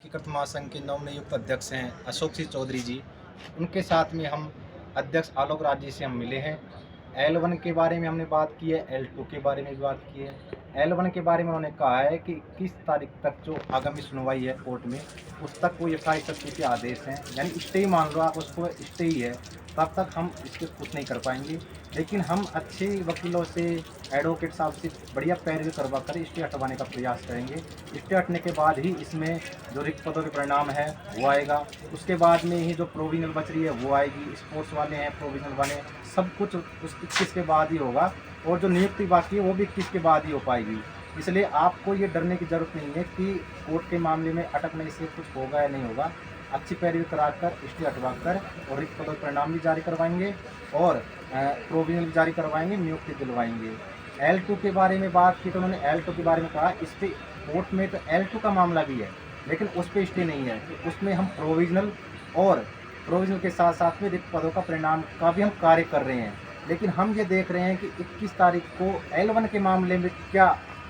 एकीकृत महासंघ के नवनियुक्त अध्यक्ष हैं अशोक सिंह चौधरी जी। उनके साथ में हम अध्यक्ष आलोक राज जी से हम मिले हैं। L1 के बारे में हमने बात की है, L2 के बारे में भी बात की है। L1 के बारे में उन्होंने कहा है कि 21 तारीख तक जो आगामी सुनवाई है कोर्ट में, उस तक कोई एफआई सख्ती के आदेश हैं, यानी स्टे ही मान लो आप उसको, स्टे ही है, तब तक हम इसके कुछ नहीं कर पाएंगे। लेकिन हम अच्छे वकीलों से, एडवोकेट साहब से बढ़िया पैरवी करवा कर स्टे हटवाने का प्रयास करेंगे। स्टे हटने के बाद ही इसमें जो रिक्त पदों के परिणाम है वो आएगा। उसके बाद में ही जो प्रोविजनल बच रही है वो आएगी। स्पोर्ट्स वाले हैं, प्रोविजनल वाले, सब कुछ उस 21 के बाद ही होगा, और जो नियुक्ति बाकी है वो भी 21 के बाद ही हो पाएगी। इसलिए आपको ये डरने की ज़रूरत नहीं है कि कोर्ट के मामले में अटकने से कुछ होगा या नहीं होगा। अच्छी पैरवी कराकर, स्टे हटवाकर और रिक्त पदों के परिणाम भी जारी करवाएंगे और प्रोविजनल भी जारी करवाएंगे, नियुक्ति दिलवाएंगे। L2 के बारे में बात की तो उन्होंने L2 के बारे में कहा, इस पे कोर्ट में तो L2 का मामला भी है, लेकिन उस पे स्टे नहीं है। तो उसमें हम प्रोविजनल और प्रोविजनल के साथ साथ में रिक्त पदों का परिणाम का भी हम कार्य कर रहे हैं। लेकिन हम ये देख रहे हैं कि 21 तारीख को L1 के मामले में क्या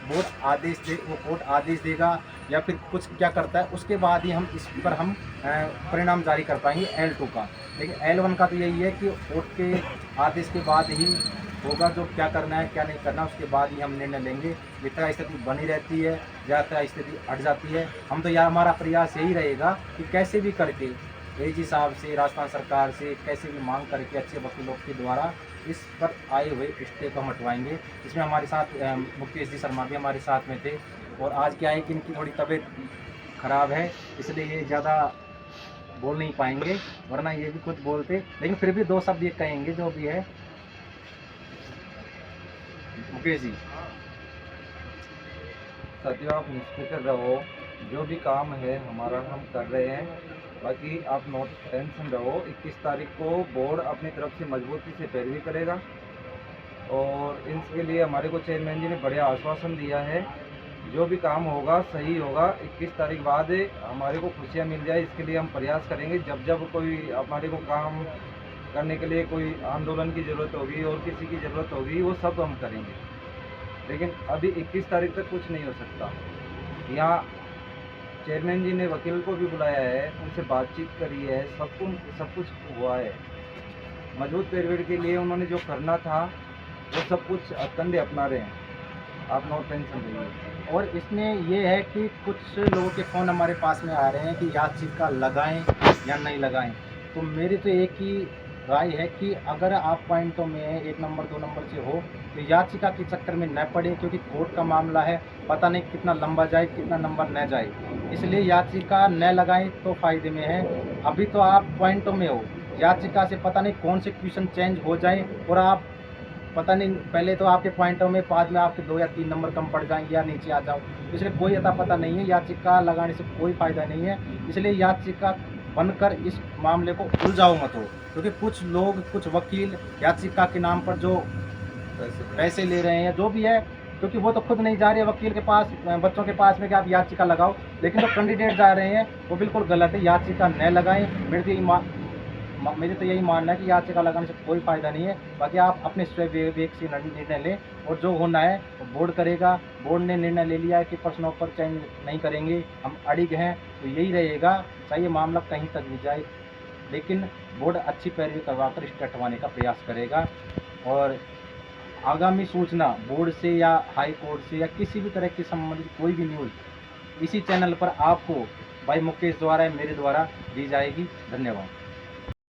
बोर्ड आदेश दे, वो कोर्ट आदेश देगा या फिर कुछ क्या करता है, उसके बाद ही हम इस पर हम परिणाम जारी कर पाएंगे L2 का। लेकिन L1 का तो यही है कि कोर्ट के आदेश के बाद ही होगा, जो क्या करना है क्या नहीं करना उसके बाद ही हम निर्णय लेंगे। जितना स्थिति बनी रहती है, ज़्यादा स्थिति हट जाती है, हम तो यह हमारा प्रयास यही रहेगा कि कैसे भी करके एजी साहब से, राजस्थान सरकार से कैसे भी मांग करके अच्छे वकीलों के द्वारा इस पर आए हुए स्टे को हम हटवाएंगे। इसमें हमारे साथ मुकेश जी शर्मा भी हमारे साथ में थे, और आज क्या है कि इनकी थोड़ी तबीयत खराब है, इसलिए ये ज़्यादा बोल नहीं पाएंगे, वरना ये भी कुछ बोलते, लेकिन फिर भी दो शब्द ये कहेंगे जो भी है। मुकेश जी। साथियों, आप निश्चित रहो, जो भी काम है हमारा हम कर रहे हैं। बाकी आप नोट टेंशन रहो, 21 तारीख को बोर्ड अपनी तरफ से मजबूती से पैरवी करेगा और इसके लिए हमारे को चेयरमैन जी ने बढ़िया आश्वासन दिया है। जो भी काम होगा सही होगा। 21 तारीख बाद हमारे को खुशियाँ मिल जाए, इसके लिए हम प्रयास करेंगे। जब जब कोई हमारे को काम करने के लिए कोई आंदोलन की ज़रूरत होगी और किसी की ज़रूरत होगी, वो सब हम करेंगे। लेकिन अभी 21 तारीख तक कुछ नहीं हो सकता। यहाँ चेयरमैन जी ने वकील को भी बुलाया है, उनसे बातचीत करी है, सब कुछ हुआ है। मजबूत पैरवी के लिए उन्होंने जो करना था वो सब कुछ कंधे अपना रहे हैं। आप नो टेंशन रहिए। और इसमें ये है कि कुछ लोगों के फ़ोन हमारे पास में आ रहे हैं कि याचिका लगाएं या नहीं लगाएं। तो मेरी तो एक ही राय है कि अगर आप पॉइंटों में 1 नंबर 2 नंबर से हो तो याचिका के चक्कर में न पड़े, क्योंकि कोर्ट का मामला है, पता नहीं कितना लंबा जाए, कितना नंबर न जाए। इसलिए याचिका न लगाएं तो फ़ायदे में है। अभी तो आप पॉइंटों में हो, याचिका से पता नहीं कौन से क्वेश्चन चेंज हो जाए और आप पता नहीं, पहले तो आपके पॉइंटों में बाद में आपके 2 या 3 नंबर कम पड़ जाएंगे या नीचे आ जाओ। इसलिए कोई अता पता नहीं है, याचिका लगाने से कोई फ़ायदा नहीं है। इसलिए याचिका बनकर इस मामले को उलझाओ मत हो, क्योंकि कुछ लोग, कुछ वकील याचिका के नाम पर जो पैसे ले रहे हैं, जो भी है, क्योंकि वो तो खुद नहीं जा रहे हैं वकील के पास, बच्चों के पास में कि आप याचिका लगाओ, लेकिन जो कैंडिडेट जा रहे हैं वो बिल्कुल गलत है। याचिका न लगाएं। मेरे तो यही मानना है कि याचिका लगाने से कोई फ़ायदा नहीं है। बाकी आप अपने स्वयं विवेक से निर्णय लें, और जो होना है वो बोर्ड करेगा। बोर्ड ने निर्णय ले लिया है कि प्रश्नों पर चेंज नहीं करेंगे, हम अड़िग हैं, तो यही रहेगा, चाहे मामला कहीं तक भी जाए। लेकिन बोर्ड अच्छी पैरवी करवाकर इसको हटवाने का प्रयास करेगा। और आगामी सूचना बोर्ड से या हाई कोर्ट से या किसी भी तरह की संबंधित कोई भी न्यूज़ इसी चैनल पर आपको भाई मुकेश द्वारा या मेरे द्वारा दी जाएगी। धन्यवाद।